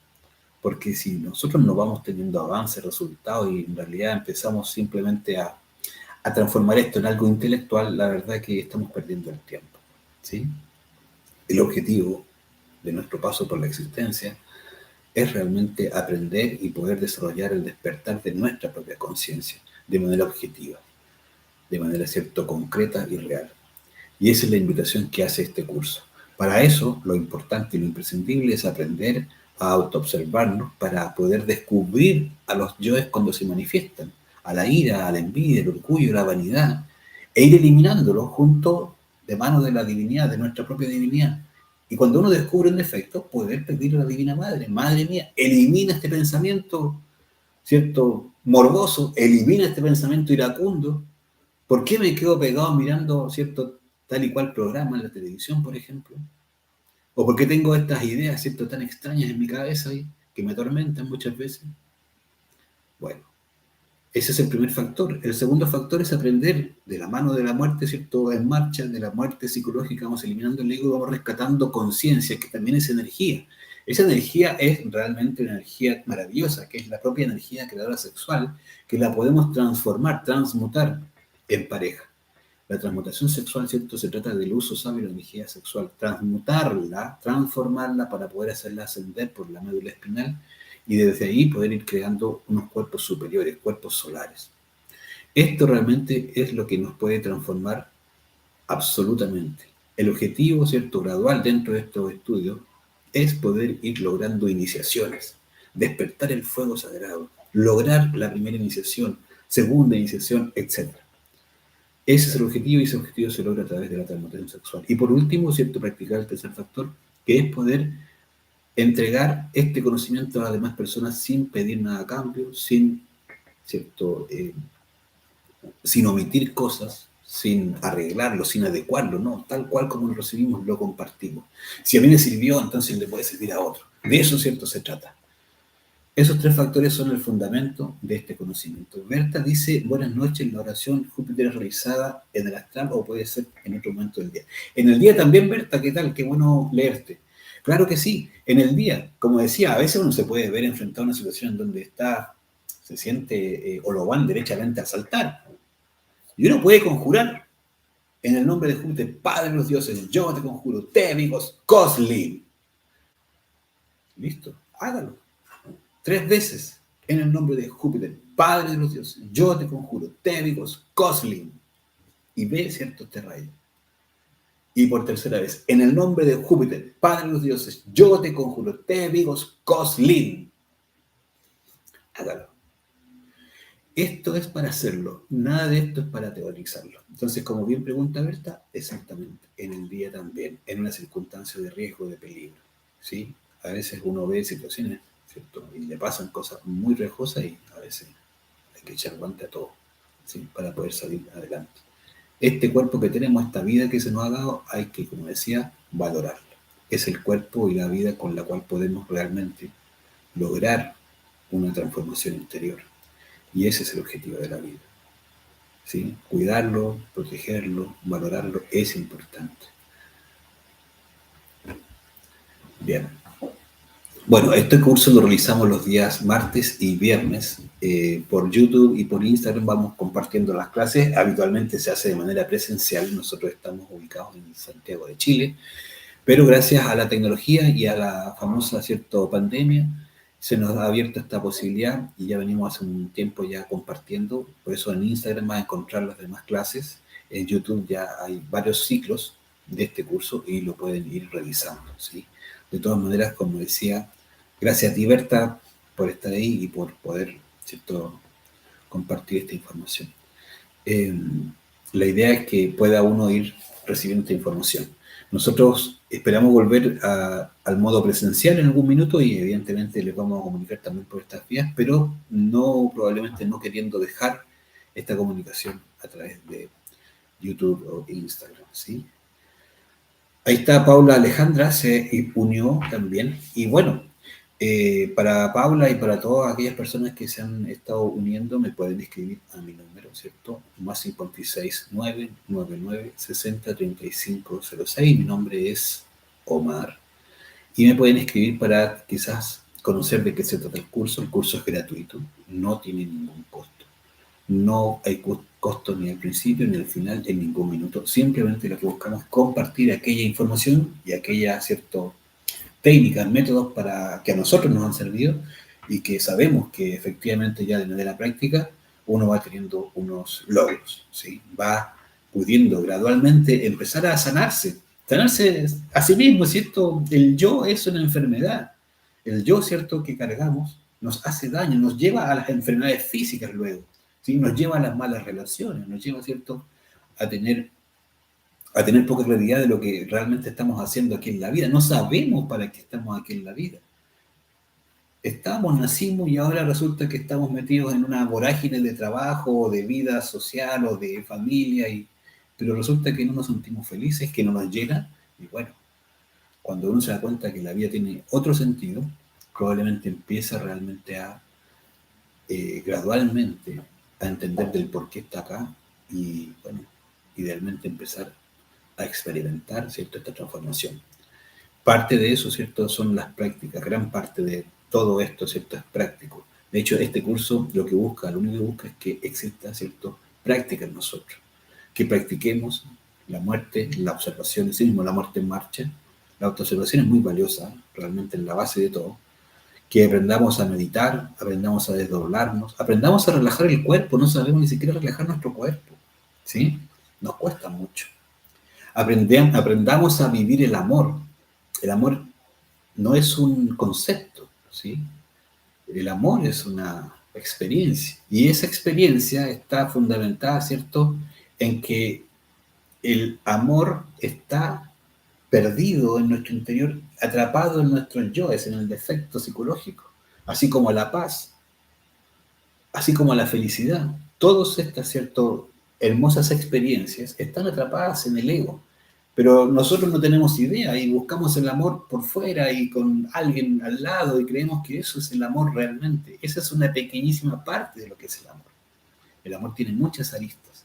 porque si nosotros no vamos teniendo avances, resultados, y en realidad empezamos simplemente a transformar esto en algo intelectual, la verdad es que estamos perdiendo el tiempo, ¿sí? El objetivo de nuestro paso por la existencia es realmente aprender y poder desarrollar el despertar de nuestra propia conciencia de manera objetiva, de manera, ¿cierto?, concreta y real. Y esa es la invitación que hace este curso. Para eso, lo importante y lo imprescindible es aprender a autoobservarnos para poder descubrir a los yoes cuando se manifiestan, a la ira, a la envidia, el orgullo, la vanidad, e ir eliminándolos junto de mano de la divinidad, de nuestra propia divinidad. Y cuando uno descubre un defecto, poder pedirle a la Divina Madre, Madre mía, elimina este pensamiento, ¿cierto?, morboso, elimina este pensamiento iracundo. ¿Por qué me quedo pegado mirando, ¿cierto?, tal y cual programa en la televisión, por ejemplo? ¿O por qué tengo estas ideas, ¿cierto?, tan extrañas en mi cabeza ahí, que me atormentan muchas veces? Bueno, ese es el primer factor. El segundo factor es aprender de la mano de la muerte, ¿cierto?, en marcha, de la muerte psicológica, vamos eliminando el ego y vamos rescatando conciencia, que también es energía. Esa energía es realmente una energía maravillosa, que es la propia energía creadora sexual, que la podemos transformar, transmutar en pareja. La transmutación sexual, ¿cierto?, se trata del uso sabio de la energía sexual, transmutarla, transformarla para poder hacerla ascender por la médula espinal y desde ahí poder ir creando unos cuerpos superiores, cuerpos solares. Esto realmente es lo que nos puede transformar absolutamente. El objetivo, ¿cierto?, gradual dentro de estos estudios es poder ir logrando iniciaciones, despertar el fuego sagrado, lograr la primera iniciación, segunda iniciación, etc. Ese es el objetivo y ese objetivo se logra a través de la transmutación sexual. Y por último, ¿cierto?, practicar el tercer factor, que es poder entregar este conocimiento a las demás personas sin pedir nada a cambio, sin, ¿cierto?, sin omitir cosas, sin arreglarlo, sin adecuarlo, no, tal cual como lo recibimos, lo compartimos. Si a mí me sirvió, entonces le puede servir a otro. De eso, ¿cierto?, se trata. Esos tres factores son el fundamento de este conocimiento. Berta dice, buenas noches, la oración Júpiter es realizada en el astral o puede ser en otro momento del día. En el día también, Berta, ¿qué tal? Qué bueno leerte. Claro que sí, en el día, como decía, a veces uno se puede ver enfrentado a una situación en donde se siente o lo van derechamente a saltar. Y uno puede conjurar en el nombre de Júpiter, Padre de los dioses, yo te conjuro, Tébicos, Coslin. Listo, hágalo. 3 veces en el nombre de Júpiter, Padre de los dioses, yo te conjuro, Tébicos, Coslin. Y ve, ¿cierto?, este rayo. Y por tercera vez, en el nombre de Júpiter, Padre de los dioses, yo te conjuro, Tébicos, Coslin. Hágalo. Esto es para hacerlo, nada de esto es para teorizarlo. Entonces, como bien pregunta Berta, exactamente, en el día también, en una circunstancia de riesgo, de peligro, ¿sí? A veces uno ve situaciones, ¿cierto?, y le pasan cosas muy riesgosas y a veces hay que echar guante a todo, ¿sí?, para poder salir adelante. Este cuerpo que tenemos, esta vida que se nos ha dado, hay que, como decía, valorarla. Es el cuerpo y la vida con la cual podemos realmente lograr una transformación interior. Y ese es el objetivo de la vida. ¿sí? Cuidarlo, protegerlo, valorarlo es importante. Bien. Bueno, este curso lo realizamos los días martes y viernes. Por YouTube y por Instagram vamos compartiendo las clases. Habitualmente se hace de manera presencial. Nosotros estamos ubicados en Santiago de Chile. Pero gracias a la tecnología y a la famosa, ¿cierto?, pandemia, se nos ha abierto esta posibilidad y ya venimos hace un tiempo ya compartiendo. Por eso en Instagram vas a encontrar las demás clases. En YouTube ya hay varios ciclos de este curso y lo pueden ir revisando, ¿sí? De todas maneras, como decía, gracias a ti, Berta, por estar ahí y por poder, ¿cierto?, compartir esta información. Eh, la idea es que pueda uno ir recibiendo esta información. Nosotros esperamos volver al modo presencial en algún minuto y evidentemente les vamos a comunicar también por estas vías, pero no, probablemente no queriendo dejar esta comunicación a través de YouTube o Instagram, ¿sí? Ahí está Paula Alejandra, se unió también. Y bueno, para Paula y para todas aquellas personas que se han estado uniendo, me pueden escribir a mi número, ¿cierto? Más 56 999 60 35 06. Mi nombre es Omar. Y me pueden escribir para quizás conocer de qué se trata el curso. El curso es gratuito, no tiene ningún costo. No hay costo ni al principio ni al final en ningún minuto. Simplemente lo que buscamos es compartir aquella información y aquella, ¿cierto?, técnicas, métodos para que a nosotros nos han servido y que sabemos que efectivamente ya de la práctica uno va teniendo unos logros, ¿sí? Va pudiendo gradualmente empezar a sanarse a sí mismo, ¿cierto? El yo es una enfermedad. El yo, ¿cierto?, que cargamos nos hace daño, nos lleva a las enfermedades físicas luego, ¿sí? Nos lleva a las malas relaciones, nos lleva, ¿cierto?, a tener poca claridad de lo que realmente estamos haciendo aquí en la vida. No sabemos para qué estamos aquí en la vida. Nacimos y ahora resulta que estamos metidos en una vorágine de trabajo, de vida social o de familia, pero resulta que no nos sentimos felices, que no nos llena. Y bueno, cuando uno se da cuenta que la vida tiene otro sentido, probablemente empieza realmente gradualmente a entender del por qué está acá y, bueno, idealmente empezar a experimentar, ¿cierto?, esta transformación. Parte de eso, ¿cierto?, son las prácticas. Gran parte de todo esto, ¿cierto?, es práctico. De hecho, este curso lo único que busca es que exista, ¿cierto?, práctica en nosotros. Que practiquemos la muerte, la observación, sí mismo la muerte en marcha. La autoobservación es muy valiosa, realmente en la base de todo. Que aprendamos a meditar, aprendamos a desdoblarnos, aprendamos a relajar el cuerpo. No sabemos ni siquiera relajar nuestro cuerpo, ¿sí? Nos cuesta mucho. Aprendamos a vivir el amor. El amor no es un concepto, ¿sí? El amor es una experiencia. Y esa experiencia está fundamentada, ¿cierto?, en que el amor está perdido en nuestro interior, atrapado en nuestros yoes, en el defecto psicológico, así como la paz, así como la felicidad. Todas estas, ¿cierto?, hermosas experiencias están atrapadas en el ego. Pero nosotros no tenemos idea y buscamos el amor por fuera y con alguien al lado y creemos que eso es el amor realmente. Esa es una pequeñísima parte de lo que es el amor. El amor tiene muchas aristas.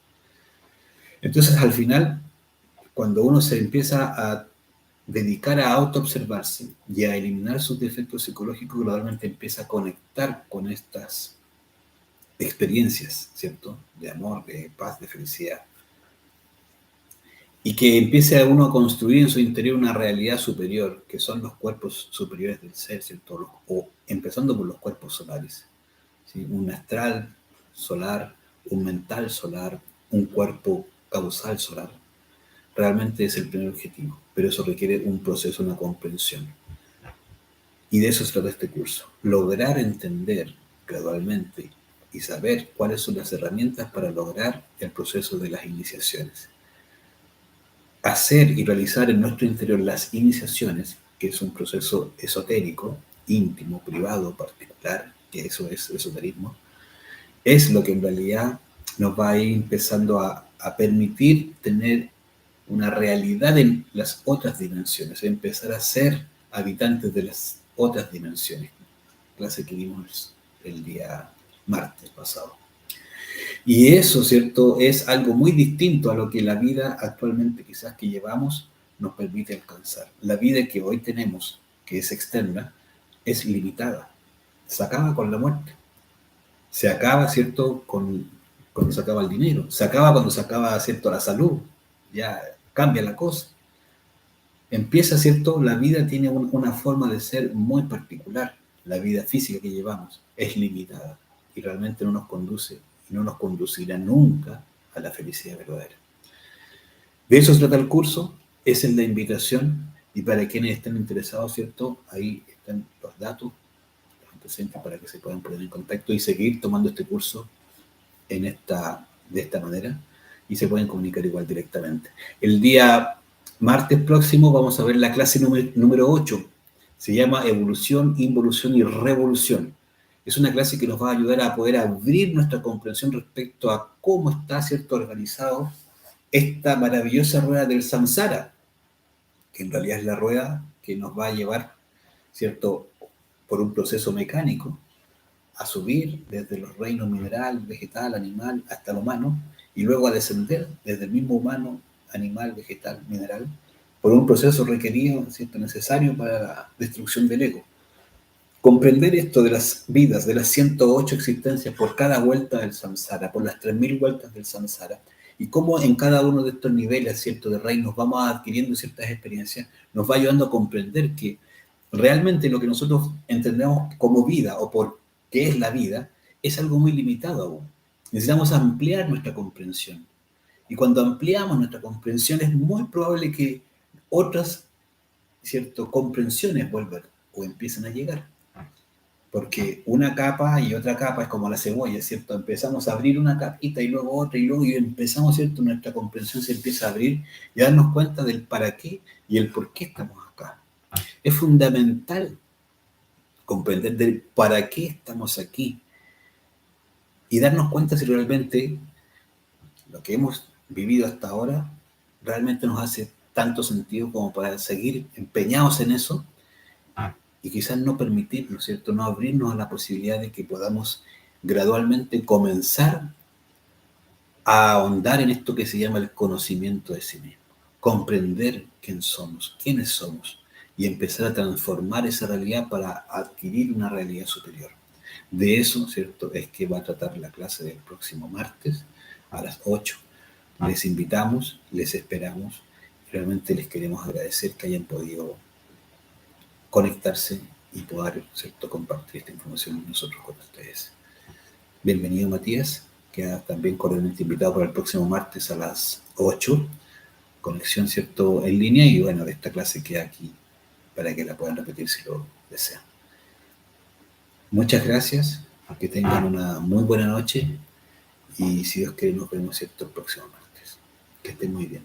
Entonces, al final, cuando uno se empieza a dedicar a autoobservarse y a eliminar sus defectos psicológicos, gradualmente empieza a conectar con estas experiencias, ¿cierto?, de amor, de paz, de felicidad. Y que empiece a uno a construir en su interior una realidad superior, que son los cuerpos superiores del ser, ¿cierto? O empezando por los cuerpos solares, ¿sí? Un astral solar, un mental solar, un cuerpo causal solar. Realmente es el primer objetivo, pero eso requiere un proceso, una comprensión. Y de eso se trata este curso. Lograr entender gradualmente y saber cuáles son las herramientas para lograr el proceso de las iniciaciones. Hacer y realizar en nuestro interior las iniciaciones, que es un proceso esotérico, íntimo, privado, particular, que eso es esoterismo, es lo que en realidad nos va a ir empezando a permitir tener una realidad en las otras dimensiones, empezar a ser habitantes de las otras dimensiones, clase que vimos el día martes pasado. Y eso, ¿cierto? Es algo muy distinto a lo que la vida actualmente quizás que llevamos nos permite alcanzar. La vida que hoy tenemos, que es externa, es limitada. Se acaba con la muerte. Se acaba, ¿cierto? Cuando se acaba el dinero. Se acaba cuando se acaba, ¿cierto? La salud. Ya cambia la cosa. Empieza, ¿cierto? La vida tiene una forma de ser muy particular. La vida física que llevamos es limitada y realmente no nos conduce y no nos conducirá nunca a la felicidad verdadera. De eso se trata el curso, esa es la invitación y para quienes estén interesados, ¿cierto? Ahí están los datos, los antecedentes para que se puedan poner en contacto y seguir tomando este curso de esta manera y se pueden comunicar igual directamente. El día martes próximo vamos a ver la clase número 8. Se llama Evolución, Involución y Revolución. Es una clase que nos va a ayudar a poder abrir nuestra comprensión respecto a cómo está, ¿cierto?, organizado esta maravillosa rueda del samsara, que en realidad es la rueda que nos va a llevar, ¿cierto?, por un proceso mecánico a subir desde los reinos mineral, vegetal, animal, hasta el humano, y luego a descender desde el mismo humano, animal, vegetal, mineral, por un proceso requerido, ¿cierto?, necesario para la destrucción del ego. Comprender esto de las vidas, de las 108 existencias por cada vuelta del samsara, por las 3000 vueltas del samsara, y cómo en cada uno de estos niveles, ¿cierto?, de reinos vamos adquiriendo ciertas experiencias, nos va ayudando a comprender que realmente lo que nosotros entendemos como vida o por qué es la vida es algo muy limitado aún. Necesitamos ampliar nuestra comprensión. Y cuando ampliamos nuestra comprensión es muy probable que otras, ¿cierto?, comprensiones vuelvan o empiecen a llegar. Porque una capa y otra capa es como la cebolla, ¿cierto? Empezamos a abrir una capita y luego otra y luego y empezamos, ¿cierto? Nuestra comprensión se empieza a abrir y a darnos cuenta del para qué y el por qué estamos acá. Es fundamental comprender del para qué estamos aquí y darnos cuenta si realmente lo que hemos vivido hasta ahora realmente nos hace tanto sentido como para seguir empeñados en eso y quizás no permitirlo, ¿cierto? No abrirnos a la posibilidad de que podamos gradualmente comenzar a ahondar en esto que se llama el conocimiento de sí mismo, comprender quién somos, quiénes somos y empezar a transformar esa realidad para adquirir una realidad superior. De eso, ¿cierto?, es que va a tratar la clase del próximo martes a las 8. Les invitamos, les esperamos. Realmente les queremos agradecer que hayan podido conectarse y poder, ¿cierto?, compartir esta información nosotros con ustedes. Bienvenido, Matías, queda también cordialmente invitado para el próximo martes a las 8, conexión, ¿cierto?, en línea, y bueno, esta clase queda aquí para que la puedan repetir si lo desean. Muchas gracias, que tengan una muy buena noche y si Dios quiere nos vemos, ¿cierto?, el próximo martes. Que estén muy bien.